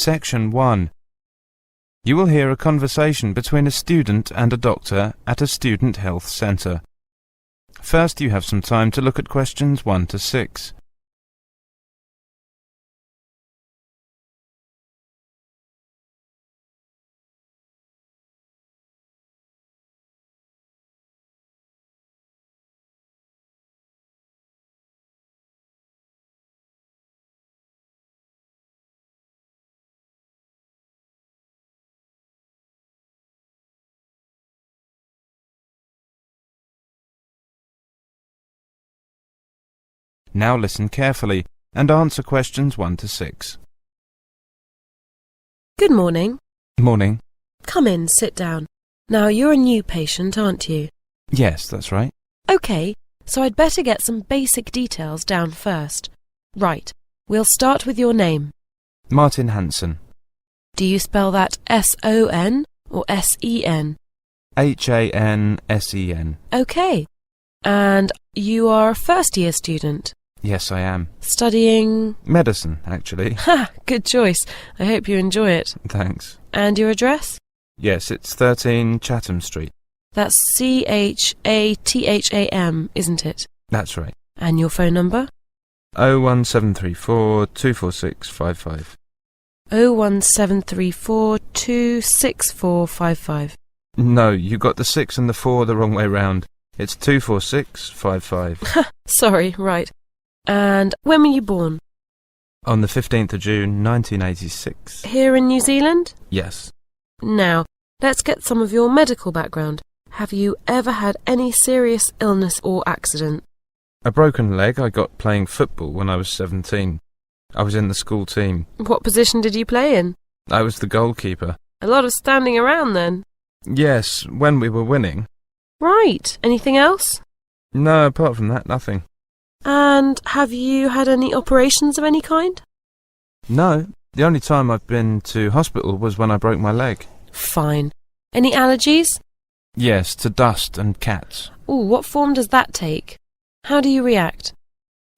Section 1. You will hear a conversation between a student and a doctor at a student health centre. First, you have some time to look at questions 1 to 6. Now listen carefully and answer questions 1 to 6. Good morning. Morning. Come in, sit down. Now, you're a new patient, aren't you? Yes, that's right. OK, so I'd better get some basic details down first. Right, we'll start with your name. Martin Hansen. Do you spell that S-O-N or S-E-N? H-A-N-S-E-N. OK. And you are a first-year student? Yes, I am. Studying? Medicine, actually. Ha! Good choice. I hope you enjoy it. Thanks. And your address? Yes, it's 13 Chatham Street. That's C-H-A-T-H-A-M, isn't it? That's right. And your phone number? 01734 246 55. 01734 26455. No, you got the 6 and the 4 the wrong way round. It's 246 55. Sorry, right. And when were you born? On the 15th of June, 1986. Here in New Zealand? Yes. Now, let's get some of your medical background. Have you ever had any serious illness or accident? A broken leg I got playing football when I was 17. I was in the school team. What position did you play in? I was the goalkeeper. A lot of standing around then. Yes, when we were winning. Right. Anything else? No, apart from that, nothing. And have you had any operations of any kind? No, the only time I've been to hospital was when I broke my leg. Fine. Any allergies? Yes, to dust and cats. Ooh, what form does that take? How do you react?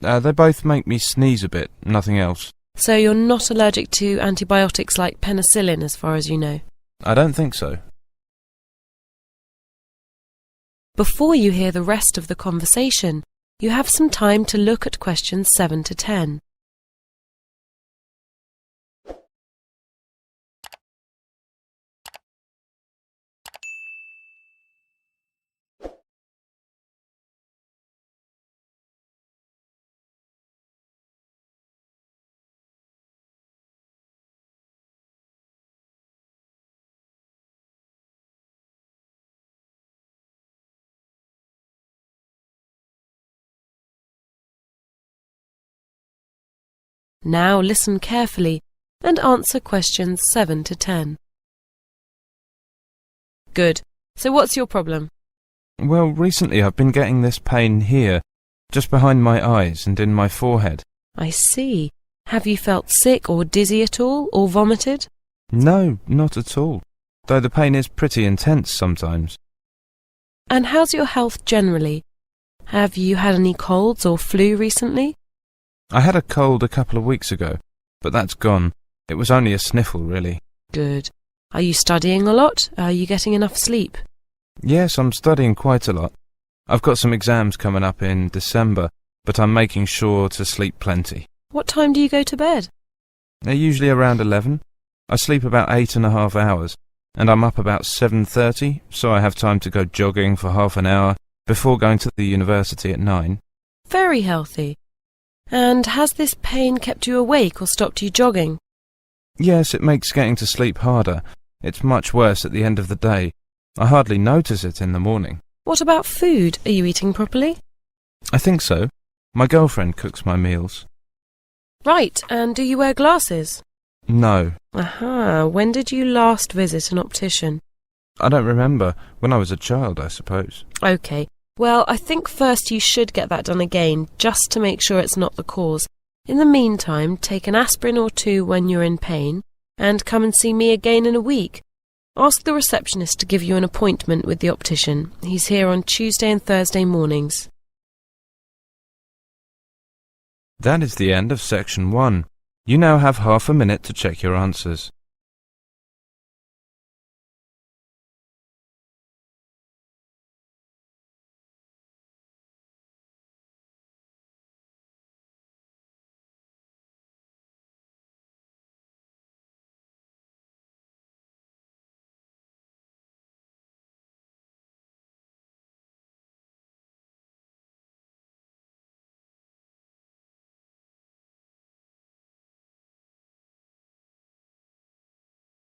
They both make me sneeze a bit, nothing else. So you're not allergic to antibiotics like penicillin as far as you know? I don't think so. Before you hear the rest of the conversation, you have some time to look at questions 7 to 10. Now listen carefully and answer questions 7 to 10. Good. So what's your problem? Well, recently I've been getting this pain here, just behind my eyes and in my forehead. I see. Have you felt sick or dizzy at all, or vomited? No, not at all, though the pain is pretty intense sometimes. And how's your health generally? Have you had any colds or flu recently? I had a cold a couple of weeks ago, but that's gone. It was only a sniffle, really. Good. Are you studying a lot? Are you getting enough sleep? Yes, I'm studying quite a lot. I've got some exams coming up in December, but I'm making sure to sleep plenty. What time do you go to bed? They're usually around 11. I sleep about 8.5 hours, and I'm up about 7:30, so I have time to go jogging for half an hour before going to the university at 9. Very healthy. And has this pain kept you awake or stopped you jogging? Yes, it makes getting to sleep harder. It's much worse at the end of the day. I hardly notice it in the morning. What about food? Are you eating properly? I think so. My girlfriend cooks my meals. Right, and do you wear glasses? No. Aha, when did you last visit an optician? I don't remember. When I was a child, I suppose. OK. Well, I think first you should get that done again, just to make sure it's not the cause. In the meantime, take an aspirin or 2 when you're in pain, and come and see me again in a week. Ask the receptionist to give you an appointment with the optician. He's here on Tuesday and Thursday mornings. That is the end of section 1. You now have half a minute to check your answers.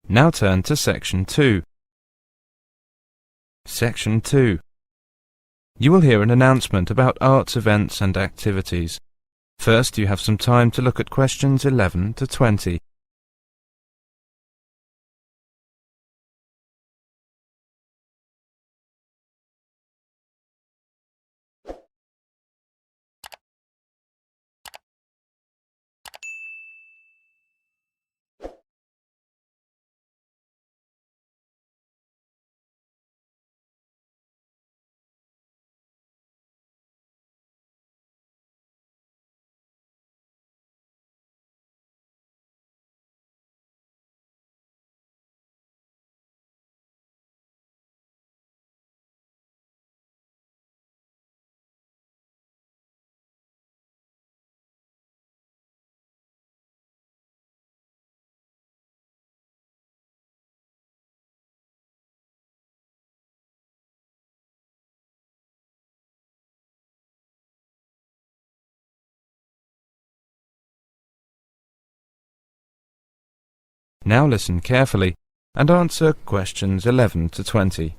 Now turn to Section 2. Section 2. You will hear an announcement about arts events and activities. First, you have some time to look at questions 11 to 20. Now listen carefully and answer questions 11 to 20.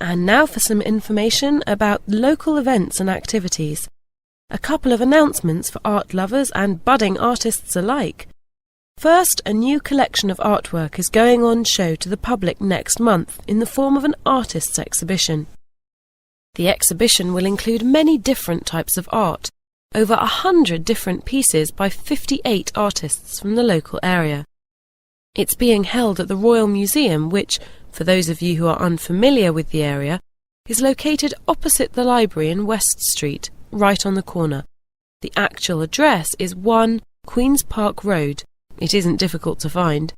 And now for some information about local events and activities. A couple of announcements for art lovers and budding artists alike. First, a new collection of artwork is going on show to the public next month in the form of an artist's exhibition. The exhibition will include many different types of art, over 100 different pieces by 58 artists from the local area. It's being held at the Royal Museum, which, for those of you who are unfamiliar with the area, is located opposite the library in West Street, right on the corner. The actual address is 1 Queen's Park Road. It isn't difficult to find.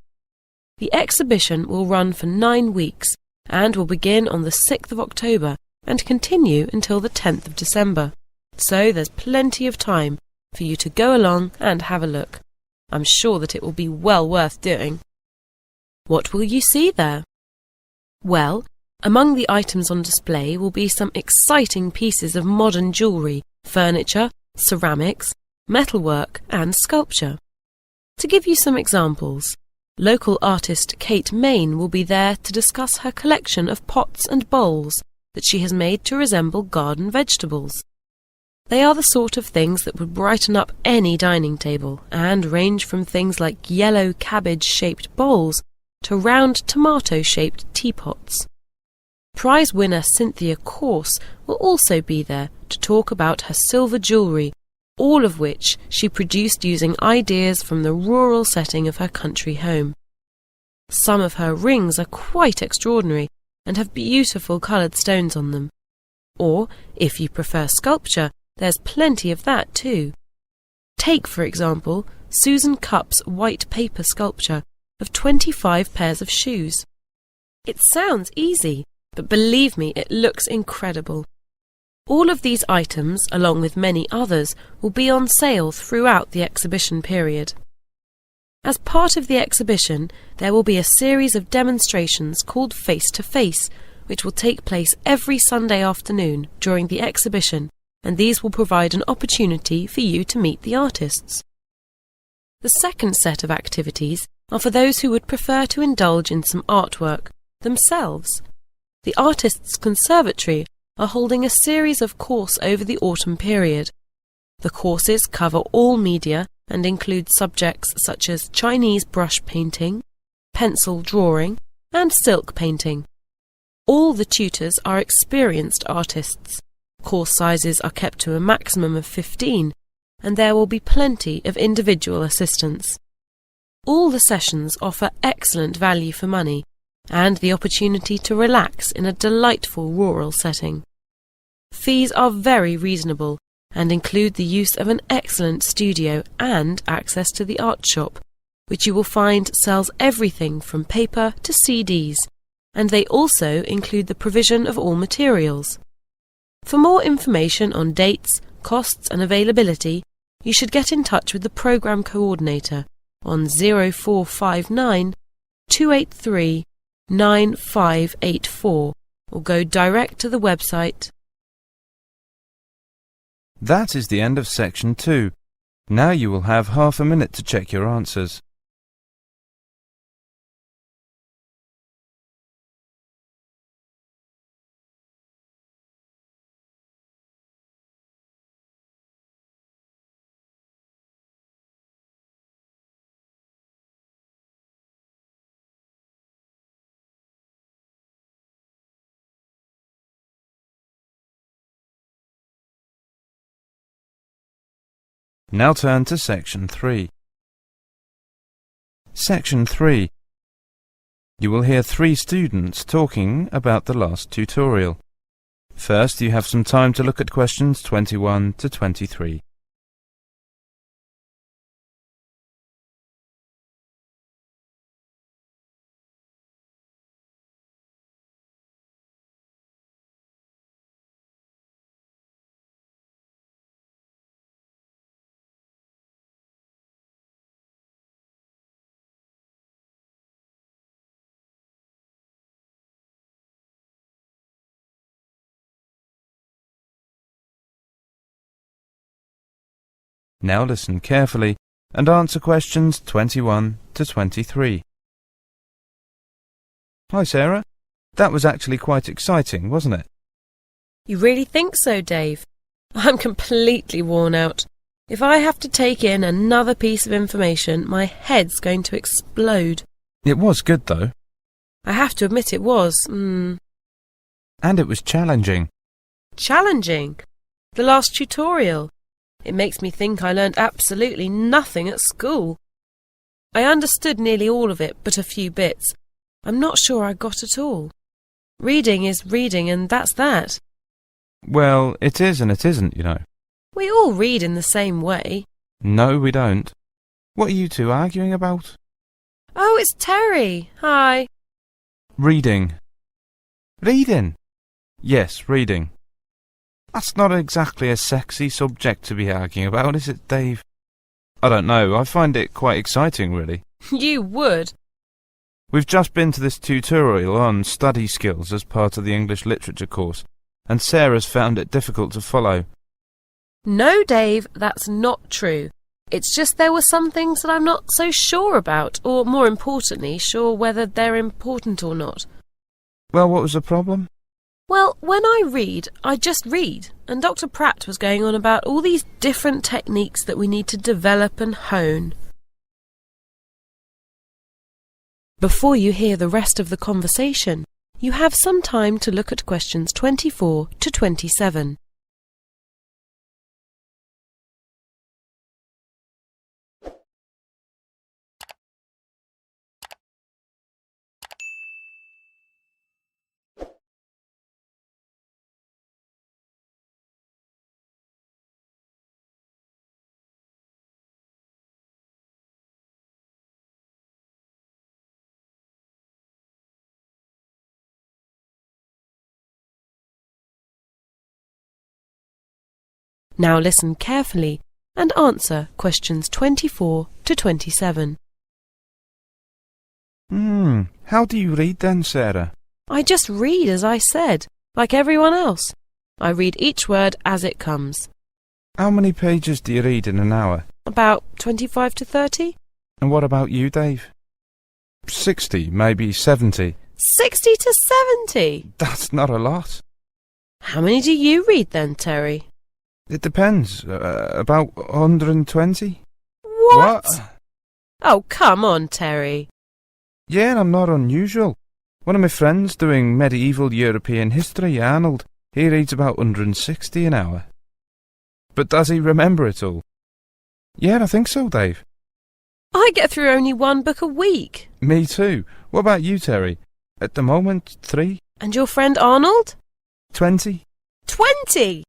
The exhibition will run for 9 weeks and will begin on the 6th of October and continue until the 10th of December. So there's plenty of time for you to go along and have a look. I'm sure that it will be well worth doing. What will you see there? Well, among the items on display will be some exciting pieces of modern jewellery, furniture, ceramics, metalwork and sculpture. To give you some examples, local artist Kate Main will be there to discuss her collection of pots and bowls that she has made to resemble garden vegetables. They are the sort of things that would brighten up any dining table and range from things like yellow cabbage-shaped bowls to round tomato-shaped teapots. Prize winner Cynthia Corse will also be there to talk about her silver jewellery, all of which she produced using ideas from the rural setting of her country home. Some of her rings are quite extraordinary and have beautiful coloured stones on them. Or, if you prefer sculpture, there's plenty of that too. Take, for example, Susan Cupp's white paper sculpture of 25 pairs of shoes. It sounds easy, but believe me, it looks incredible. All of these items, along with many others, will be on sale throughout the exhibition period. As part of the exhibition, there will be a series of demonstrations called Face to Face, which will take place every Sunday afternoon during the exhibition, and these will provide an opportunity for you to meet the artists. The second set of activities are for those who would prefer to indulge in some artwork themselves. The Artists' Conservatory are holding a series of courses over the autumn period. The courses cover all media and include subjects such as Chinese brush painting, pencil drawing, and silk painting. All the tutors are experienced artists. Course sizes are kept to a maximum of 15, and there will be plenty of individual assistance. All the sessions offer excellent value for money and the opportunity to relax in a delightful rural setting. Fees are very reasonable, and include the use of an excellent studio and access to the art shop, which you will find sells everything from paper to CDs, and they also include the provision of all materials. For more information on dates, costs and availability, you should get in touch with the programme coordinator on 0459 283 9584 or go direct to the website. That is the end of section 2. Now you will have half a minute to check your answers. Now turn to section 3. Section 3. You will hear 3 students talking about the last tutorial. First, you have some time to look at questions 21 to 23. Now listen carefully and answer questions 21 to 23. Hi Sarah. That was actually quite exciting, wasn't it? You really think so, Dave? I'm completely worn out. If I have to take in another piece of information, my head's going to explode. It was good though. I have to admit it was. And it was challenging. Challenging? The last tutorial. It makes me think I learned absolutely nothing at school. I understood nearly all of it, but a few bits. I'm not sure I got it all. Reading is reading, and that's that. Well, it is and it isn't, you know. We all read in the same way. No, we don't. What are you two arguing about? Oh, it's Terry. Hi. Reading. Reading? Yes, reading. That's not exactly a sexy subject to be arguing about, is it, Dave? I don't know, I find it quite exciting, really. You would. We've just been to this tutorial on study skills as part of the English literature course, and Sarah's found it difficult to follow. No, Dave, that's not true. It's just there were some things that I'm not so sure about, or more importantly, sure whether they're important or not. Well, what was the problem? Well, when I read, I just read, and Dr. Pratt was going on about all these different techniques that we need to develop and hone. Before you hear the rest of the conversation, you have some time to look at questions 24 to 27. Now listen carefully and answer questions 24 to 27. How do you read then, Sarah? I just read as I said, like everyone else. I read each word as it comes. How many pages do you read in an hour? About 25 to 30. And what about you, Dave? 60, maybe 70. 60 to 70? That's not a lot. How many do you read then, Terry? It depends. About 120. What? Oh, come on, Terry. Yeah, I'm not unusual. One of my friends doing medieval European history, Arnold, he reads about 160 an hour. But does he remember it all? Yeah, I think so, Dave. I get through only one book a week. Me too. What about you, Terry? At the moment, 3? And your friend Arnold? 20. 20?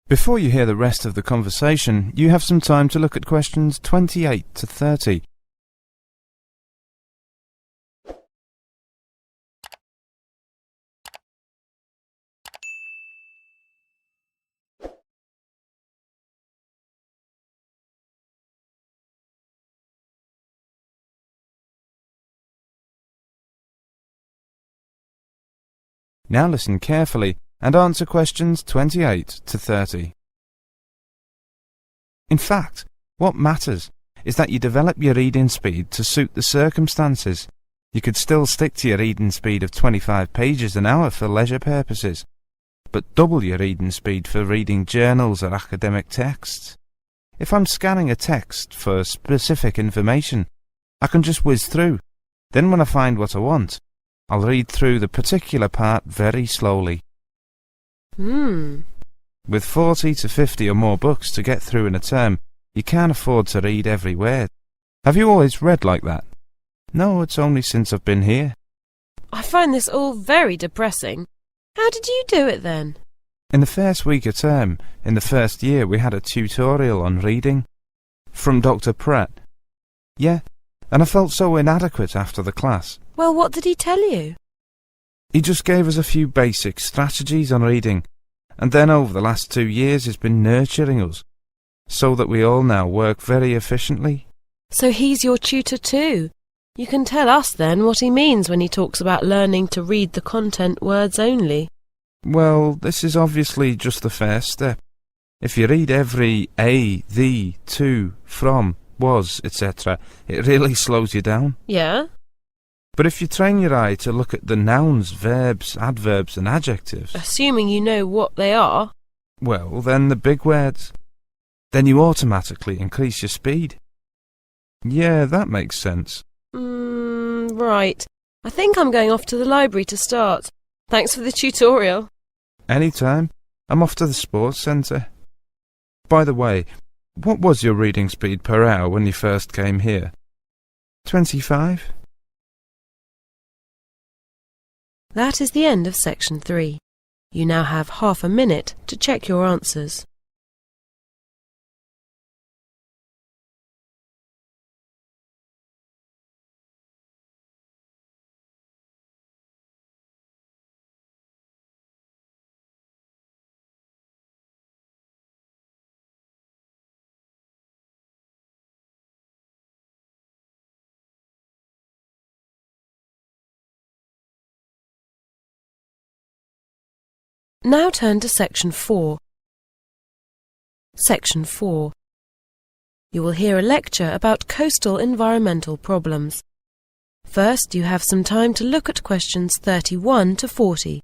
Before you hear the rest of the conversation, you have some time to look at questions 28 to 30. Now listen carefully and answer questions 28 to 30. In fact, what matters is that you develop your reading speed to suit the circumstances. You could still stick to your reading speed of 25 pages an hour for leisure purposes, but double your reading speed for reading journals or academic texts. If I'm scanning a text for specific information, I can just whiz through. Then when I find what I want, I'll read through the particular part very slowly. With 40 to 50 or more books to get through in a term, you can't afford to read every word. Have you always read like that? No, it's only since I've been here. I find this all very depressing. How did you do it then? In the first week of term, in the first year, we had a tutorial on reading. From Dr. Pratt. Yeah, and I felt so inadequate after the class. Well, what did he tell you? He just gave us a few basic strategies on reading, and then over the last 2 years he's been nurturing us, so that we all now work very efficiently. So he's your tutor too. You can tell us then what he means when he talks about learning to read the content words only. Well, this is obviously just the first step. If you read every a, the, to, from, was, etc., it really slows you down. Yeah? But if you train your eye to look at the nouns, verbs, adverbs and adjectives... Assuming you know what they are. Well, then the big words. Then you automatically increase your speed. Yeah, that makes sense. Right. I think I'm going off to the library to start. Thanks for the tutorial. Anytime. I'm off to the sports centre. By the way, what was your reading speed per hour when you first came here? 25? That is the end of section 3. You now have half a minute to check your answers. Now turn to section 4. Section 4. You will hear a lecture about coastal environmental problems. First, you have some time to look at questions 31 to 40.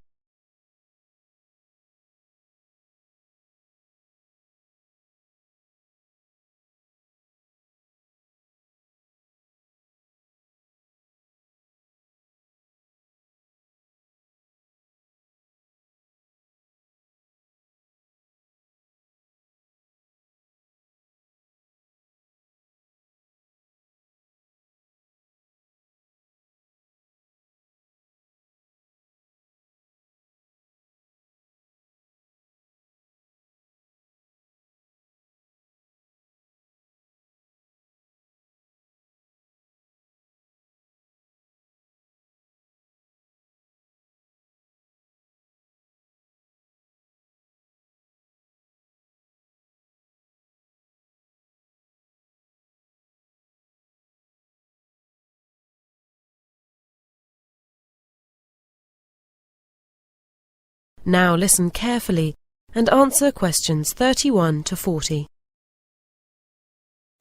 Now listen carefully and answer questions 31 to 40.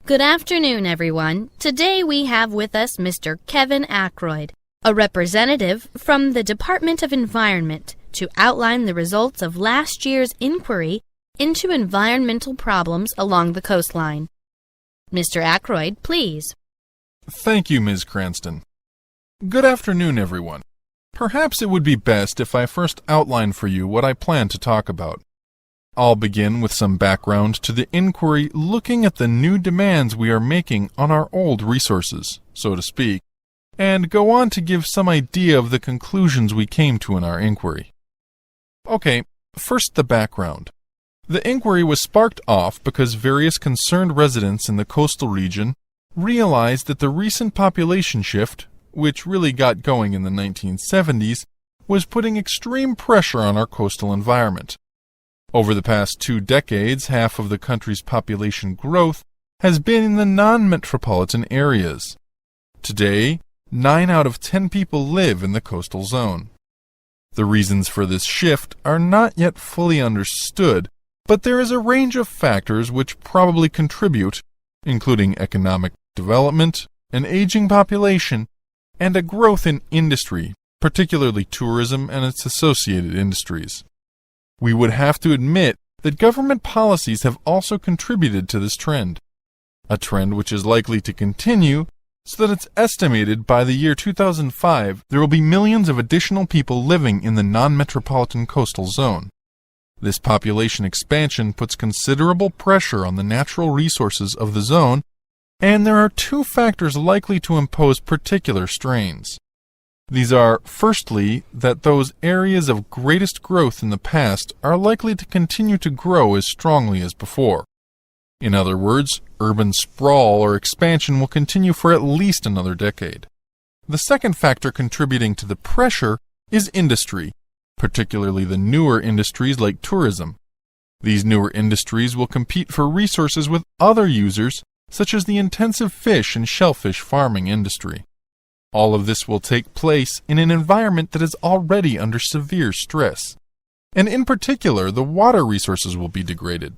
Good afternoon, everyone. Today we have with us Mr. Kevin Ackroyd, a representative from the Department of Environment, to outline the results of last year's inquiry into environmental problems along the coastline. Mr. Ackroyd, please. Thank you, Ms. Cranston. Good afternoon, everyone. Perhaps it would be best if I first outline for you what I plan to talk about. I'll begin with some background to the inquiry looking at the new demands we are making on our old resources, so to speak, and go on to give some idea of the conclusions we came to in our inquiry. Okay, first the background. The inquiry was sparked off because various concerned residents in the coastal region realized that the recent population shift, which really got going in the 1970s, was putting extreme pressure on our coastal environment. Over the past 2 decades, half of the country's population growth has been in the non-metropolitan areas. Today, 9 out of 10 people live in the coastal zone. The reasons for this shift are not yet fully understood, but there is a range of factors which probably contribute, including economic development, an aging population, and a growth in industry, particularly tourism and its associated industries. We would have to admit that government policies have also contributed to this trend, a trend which is likely to continue, so that it's estimated by the year 2005 there will be millions of additional people living in the non-metropolitan coastal zone. This population expansion puts considerable pressure on the natural resources of the zone, and there are 2 factors likely to impose particular strains. These are, firstly, that those areas of greatest growth in the past are likely to continue to grow as strongly as before. In other words, urban sprawl or expansion will continue for at least another decade. The second factor contributing to the pressure is industry, particularly the newer industries like tourism. These newer industries will compete for resources with other users, such as the intensive fish and shellfish farming industry. All of this will take place in an environment that is already under severe stress. And in particular, the water resources will be degraded.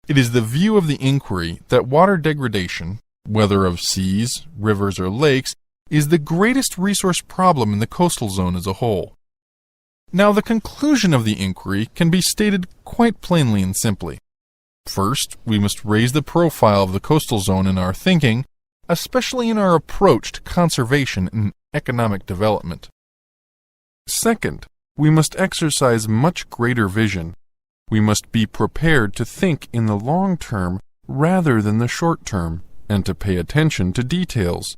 It is the view of the inquiry that water degradation, whether of seas, rivers, or lakes, is the greatest resource problem in the coastal zone as a whole. Now, the conclusion of the inquiry can be stated quite plainly and simply. First, we must raise the profile of the coastal zone in our thinking, especially in our approach to conservation and economic development. Second, we must exercise much greater vision. We must be prepared to think in the long term rather than the short term, and to pay attention to details.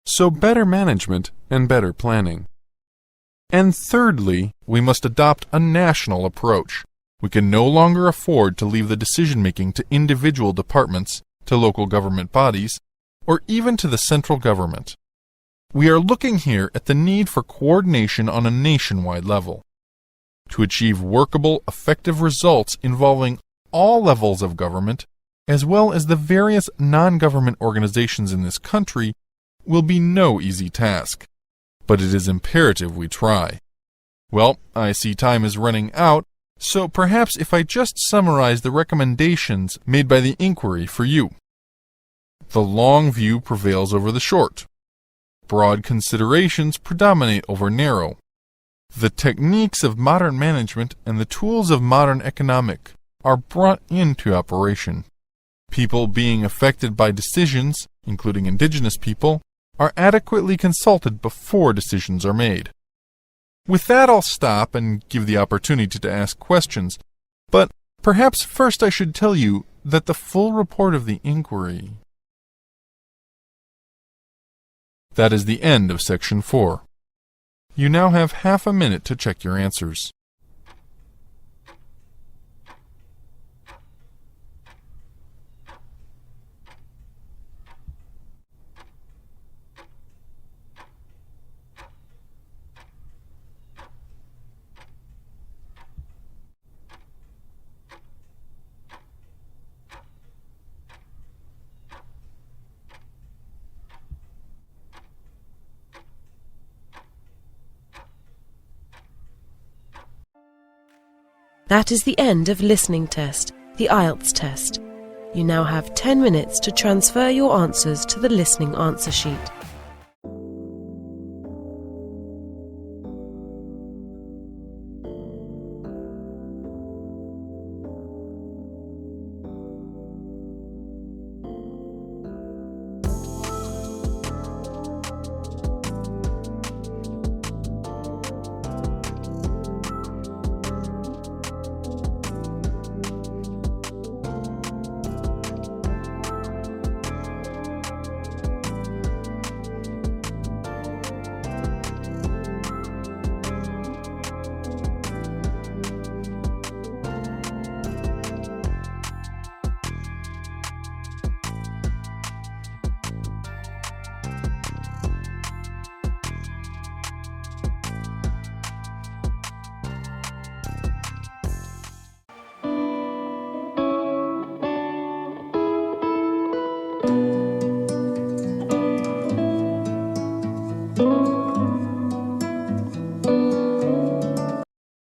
So better management and better planning. And thirdly, we must adopt a national approach. We can no longer afford to leave the decision-making to individual departments, to local government bodies, or even to the central government. We are looking here at the need for coordination on a nationwide level. To achieve workable, effective results involving all levels of government, as well as the various non-government organizations in this country, will be no easy task. But it is imperative we try. Well, I see time is running out, so perhaps if I just summarize the recommendations made by the inquiry for you. The long view prevails over the short. Broad considerations predominate over narrow. The techniques of modern management and the tools of modern economic are brought into operation. People being affected by decisions, including indigenous people, are adequately consulted before decisions are made. With that, I'll stop and give the opportunity to ask questions, but perhaps first I should tell you that the full report of the inquiry. That is the end of Section 4. You now have half a minute to check your answers. That is the end of listening test, the IELTS test. You now have 10 minutes to transfer your answers to the listening answer sheet.